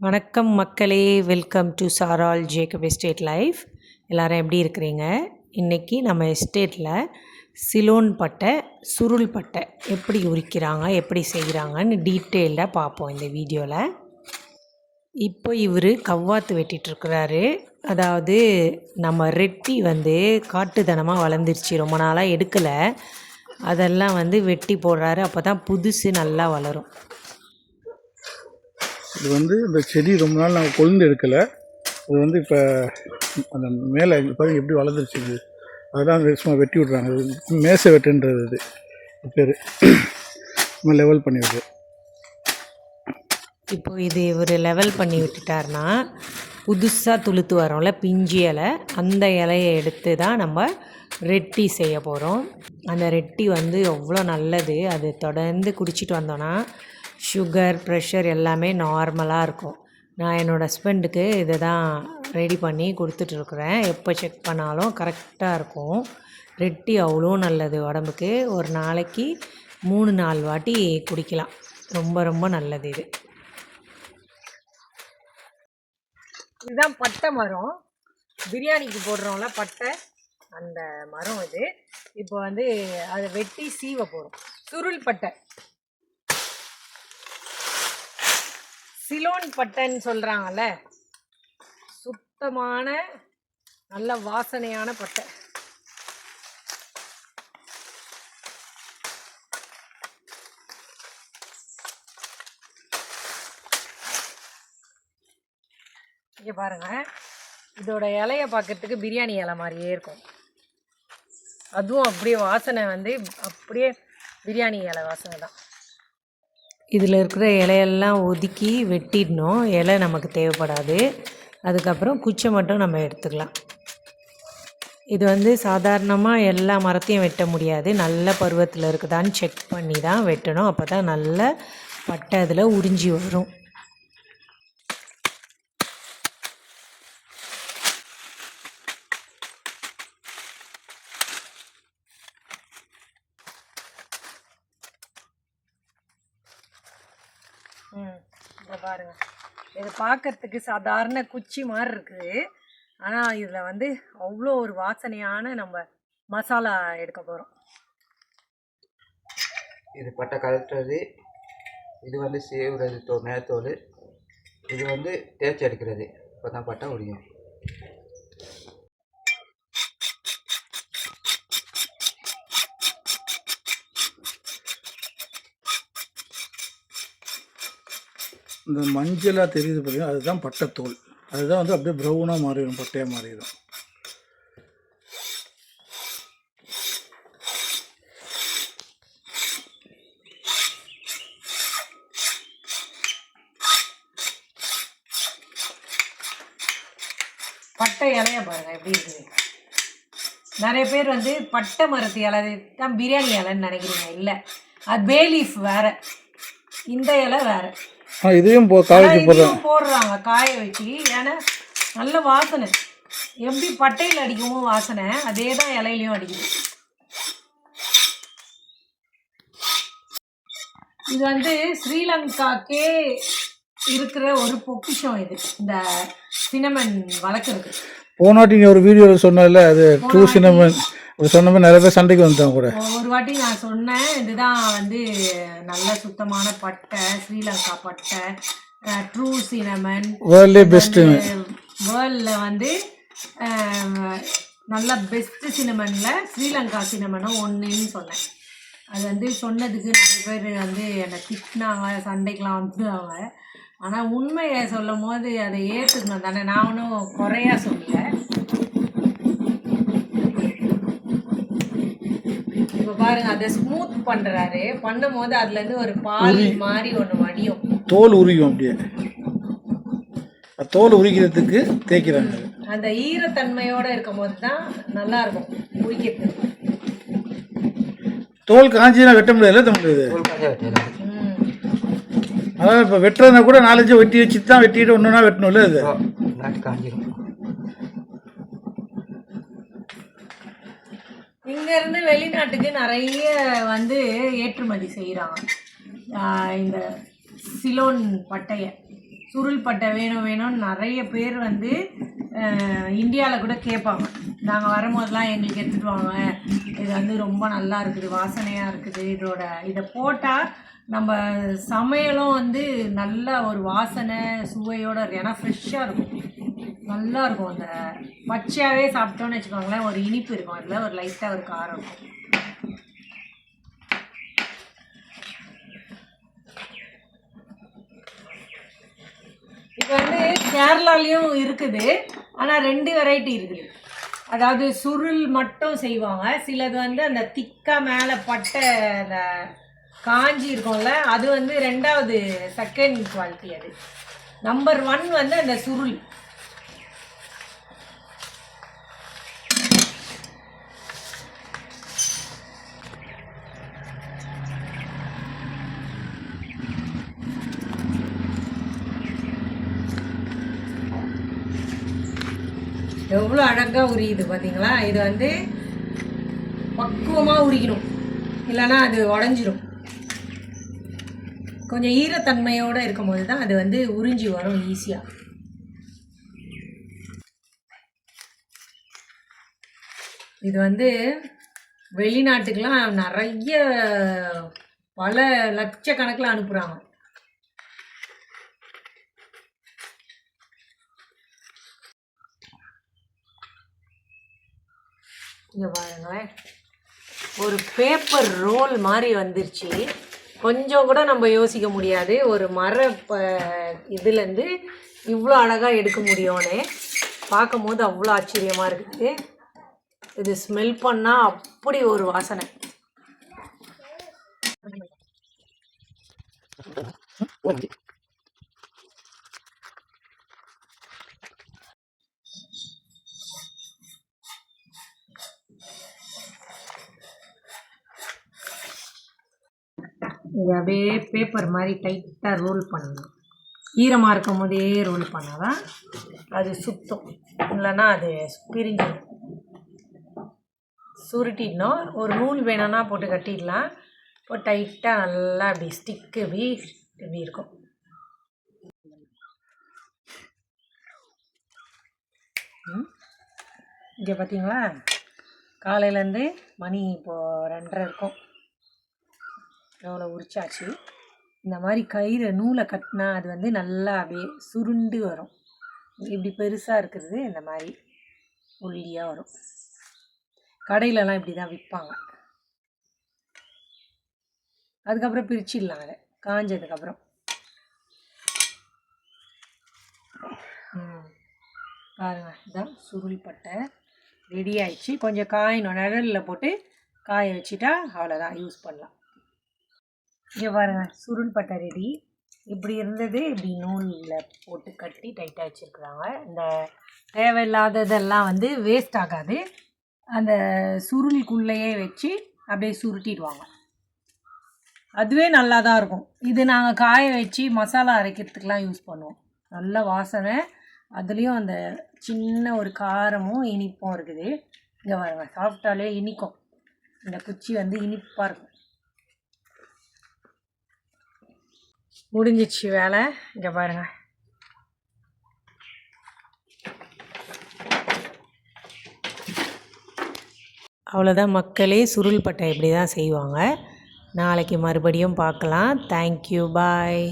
வணக்கம் மக்களே, welcome to சாரால் ஜேக்கப் எஸ்டேட் லைஃப். எல்லோரும் எப்படி இருக்கிறீங்க? இன்றைக்கி நம்ம எஸ்டேட்டில் சிலோன் பட்டை, சுருள் பட்டை எப்படி உரிக்கிறாங்க, எப்படி செய்கிறாங்கன்னு டீட்டெயில்டாக பார்ப்போம் இந்த வீடியோவில். இப்போ இவர் கவ்வாத்து வெட்டிகிட்ருக்கிறாரு. அதாவது நம்ம ரெட்டி காட்டுத்தனமாக வளர்ந்துருச்சு, ரொம்ப நாளாக எடுக்கலை. அதெல்லாம் வெட்டி போடுறாரு, அப்போ தான் புதுசு நல்லா வளரும். இது இந்த செடி ரொம்ப நாள் நாங்கள் கொழுந்து எடுக்கலை. இது இப்போ அந்த மேலே பாருங்கள் எப்படி வளர்ந்துருச்சு. இது அதெல்லாம் சும்மா வெட்டி விட்றாங்க. மேசை வெட்டுன்றது இது பேர். சும்மா லெவல் பண்ணி விடுறது. இப்போது இது ஒரு லெவல் பண்ணி விட்டுட்டார்னா புதுசாக துளுத்து வரோம்ல பிஞ்சி இலை, அந்த இலையை எடுத்து தான் நம்ம ரெட்டி செய்ய போகிறோம். அந்த ரெட்டி எவ்வளோ நல்லது. அது தொடர்ந்து குடிச்சிட்டு வந்தோன்னா சுகர், ப்ரெஷர் எல்லாமே நார்மலாக இருக்கும். நான் என்னோடய ஹஸ்பண்டுக்கு இதை தான் ரெடி பண்ணி கொடுத்துட்ருக்குறேன். எப்போ செக் பண்ணாலும் கரெக்டாக இருக்கும். ரெட்டி அவ்வளோ நல்லது உடம்புக்கு. ஒரு நாளைக்கு 3-4 வாட்டி குடிக்கலாம். ரொம்ப ரொம்ப நல்லது இது. இதுதான் பட்டை மரம், பிரியாணிக்கு போடுறோம்ல பட்டை, அந்த மரம் இது. இப்போ அதை வெட்டி சீவ போகிறோம். சுருள் பட்டை, சிலோன் பட்டைன்னு சொல்கிறாங்கல்ல, சுத்தமான நல்ல வாசனையான பட்டை. இங்கே பாருங்கள், இதோட இலையை பார்க்கறதுக்கு பிரியாணி இலை மாதிரியே இருக்கும். அதுவும் அப்படியே வாசனை அப்படியே பிரியாணி இலை வாசனை தான். இதில் இருக்கிற இலையெல்லாம் ஒதுக்கி வெட்டிடணும். இலை நமக்கு தேவைப்படாது. அதுக்கப்புறம் குச்சை மட்டும் நம்ம எடுத்துக்கலாம். இது சாதாரணமாக எல்லா மரத்தையும் வெட்ட முடியாது. நல்ல பருவத்தில் இருக்குதான்னு செக் பண்ணி தான் வெட்டணும். அப்போ தான் நல்ல பட்டை அதில் உறிஞ்சி வரும். இதை பாருங்கள், இது பார்க்கறதுக்கு சாதாரண குச்சி மாதிரி இருக்குது. ஆனால் இதில் அவ்வளோ ஒரு வாசனையான நம்ம மசாலா எடுக்க போகிறோம். இது பட்டை கலட்டுறது, இது சேவுறது மேத்தோல், இது தேய்ச்சி எடுக்கிறது. இப்போ தான் பட்டை உரியும். இந்த மஞ்சளாக தெரியுது பார்த்தீங்கன்னா, அதுதான் பட்டைத்தோல். அதுதான் அப்படியே ப்ரௌனாக மாறிடும், பட்டையாக மாறிடும். பட்டை இலைய பாருங்கள் எப்படி இருக்குது. நிறைய பேர் பட்டை மரத்து இலை தான் பிரியாணி இலைன்னு நினைக்கிறீங்க. இல்லை, அது பேலீஃப் வேறு, இந்த இலை வேறு. இதையும் போடுறாங்க காய வச்சு. ஏன்னா நல்ல வாசனை, எப்படி பட்டையில் அடிக்குமோ வாசனை, அதே தான் இலையிலையும் அடிக்குது. இது ஸ்ரீலங்காக்கே இருக்கிற ஒரு பொக்கிஷம். இது இந்த சினமன் வளர்க்குறது. போனாட்டி ஒரு வீடியோவில் சொன்னதில்ல, அது ட்ரூ சினமன் சொன்ன மாதிரி நிறைய பேர் சண்டைக்கு வந்துட்டாங்க கூட. ஒரு வாட்டி நான் சொன்னேன், இதுதான் நல்ல சுத்தமான பட்டை, ஸ்ரீலங்கா பட்டை, ட்ரூ சினமன், வேர்ல்ட்லே பெஸ்ட்டு. வேர்ல்டில் நல்ல பெஸ்ட்டு சினமனில் ஸ்ரீலங்கா சினமனும் ஒன்றுன்னு சொன்னேன். அது சொன்னதுக்கு நிறைய பேர் என்னை திட்டினாங்க, சண்டைக்கெலாம் வந்துடுவாங்க. ஆனால் உண்மையை சொல்லும் போது அதை ஏற்றுக்கணும் தானே. நான் ஒன்றும் குறையா சொல்லலை. இப்போ பாருங்க, அதை ஸ்மூத் பண்ணுறாரு. பண்ணும்போது அதுலேருந்து ஒரு பால் மாதிரி ஒன்று வடியும். தோல் உரியும். அப்படியே தோல் உரிக்கிறதுக்கு தேய்க்கிறாங்க. அந்த ஈரத்தன்மையோடு இருக்கும் போது தான் நல்லா இருக்கும் உரிக்கிறதுக்கு. தோல் காஞ்சினா வெட்ட முடியாது. அதாவது இப்போ வெட்டுறதுனா கூட 4-5 வெட்டி வச்சு தான் வெட்டிட்டு ஒன்றுனா வெட்டணும்ல. அது காஞ்சிடும். இங்கேருந்து வெளிநாட்டுக்கு நிறைய ஏற்றுமதி செய்கிறாங்க இந்த சிலோன் பட்டையை. சுருள் பட்டை வேணும் வேணும்னு நிறைய பேர் வந்து இந்தியாவில் கூட கேட்பாங்க. நாங்கள் வரும்போதெல்லாம் எங்களுக்கு எடுத்துகிட்டு வாங்க, இது வந்து ரொம்ப நல்லா இருக்குது, வாசனையாக இருக்குது, இதை போட்டால் நம்ம சமையலும் வந்து நல்ல ஒரு வாசனை சுவையோடு இருக்கும். ஏன்னா ஃப்ரெஷ்ஷாக இருக்கும், நல்லாயிருக்கும். அந்த பச்சையாகவே சாப்பிட்டோன்னு வச்சுக்கோங்களேன், ஒரு இனிப்பு இருக்கும், அதில் ஒரு லைட்டாக ஒரு காரம் இருக்கும். இது வந்து கேரளாலேயும் இருக்குது, ஆனால் 2 வெரைட்டி இருக்குது. அதாவது சுருள் மட்டும் செய்வாங்க, சிலது வந்து அந்த திக்காக மேலே பட்டை அந்த காஞ்சி இருக்கும்ல, அது வந்து 2வது செகண்ட் குவாலிட்டி. அது நம்பர் 1 வந்து அந்த சுருள். எவ்வளோ அழகாக உரியுது பார்த்தீங்களா? இது வந்து பக்குவமாக உரிக்கணும், இல்லைன்னா அது உடஞ்சிரும். கொஞ்சம் ஈரத்தன்மையோடு இருக்கும்போது தான் அது வந்து உறிஞ்சி வரும் ஈஸியாக. இது வந்து வெளிநாட்டுக்கெலாம் நிறைய பல லட்சக்கணக்கில் அனுப்புகிறாங்க. இங்கே பாருங்களேன், ஒரு பேப்பர் ரோல் மாதிரி வந்துருச்சு. கொஞ்சம் கூட நம்ம யோசிக்க முடியாது ஒரு இதுலேருந்து இவ்வளோ அழகாக எடுக்க முடியும்னு. பார்க்கும் போது அவ்வளோ ஆச்சரியமாக இருக்குது. இது ஸ்மெல் பண்ணால் அப்படி ஒரு வாசனை. இது அப்படியே பேப்பர் மாதிரி டைட்டாக ரோல் பண்ணணும். ஈரமாக இருக்கும் போதே ரோல் பண்ணால் தான் அது சுத்தம், இல்லைன்னா அது பிரிஞ்சிடும். சுருட்டிடணும். ஒரு நூல் வேணும்னா போட்டு கட்டிடலாம். இப்போ டைட்டாக நல்லா அப்படி ஸ்டிக்கு இப்படி இருக்கும். இங்கே பார்த்தீங்களா, காலையிலேருந்து மணி இப்போது 2:30 இருக்கும். எவ்வளோ உரிச்சாச்சு. இந்த மாதிரி கயிறு நூலை கட்டினா அது வந்து நல்லா அப்படியே சுருண்டு வரும். இப்படி பெருசாக இருக்கிறது இந்த மாதிரி ஒல்லியாக வரும். கடையிலலாம் இப்படி தான் விற்பாங்க. அதுக்கப்புறம் பிரிச்சிடலாம் அதை காஞ்சதுக்கப்புறம். பாருங்க, இதுதான் சுருள் பட்டை ரெடி ஆயிடுச்சு. கொஞ்சம் காயணும், நிழலில் போட்டு காய வச்சுட்டா அவ்வளோதான், யூஸ் பண்ணலாம். இங்கே பாருங்க, சுருள் பட்டை ரெடி. இப்படி இருந்தது இப்படி நூலில் போட்டு கட்டி டைட்டாக வச்சுருக்குறாங்க. இந்த தேவையில்லாததெல்லாம் வந்து வேஸ்ட் ஆகாது. அந்த சுருளுக்குள்ளேயே வச்சு அப்படியே சுருட்டிடுவாங்க. அதுவே நல்லா தான் இருக்கும். இது நாங்கள் காய வச்சு மசாலா அரைக்கிறதுக்கெலாம் யூஸ் பண்ணுவோம். நல்ல வாசனை, அதுலேயும் அந்த சின்ன ஒரு காரமும் இனிப்பும் இருக்குது. இங்கே பாருங்க, சாப்பிட்டாலே இனிக்கும். இந்த குச்சி வந்து இனிப்பாக இருக்கும். முடிஞ்சிச்சு வேலை. இங்கே பாருங்க, அவ்வளோதான் மக்களே. சுருள் பட்டை இப்படி தான் செய்வாங்க. நாளைக்கு மறுபடியும் பார்க்கலாம். தேங்க்யூ, பாய்.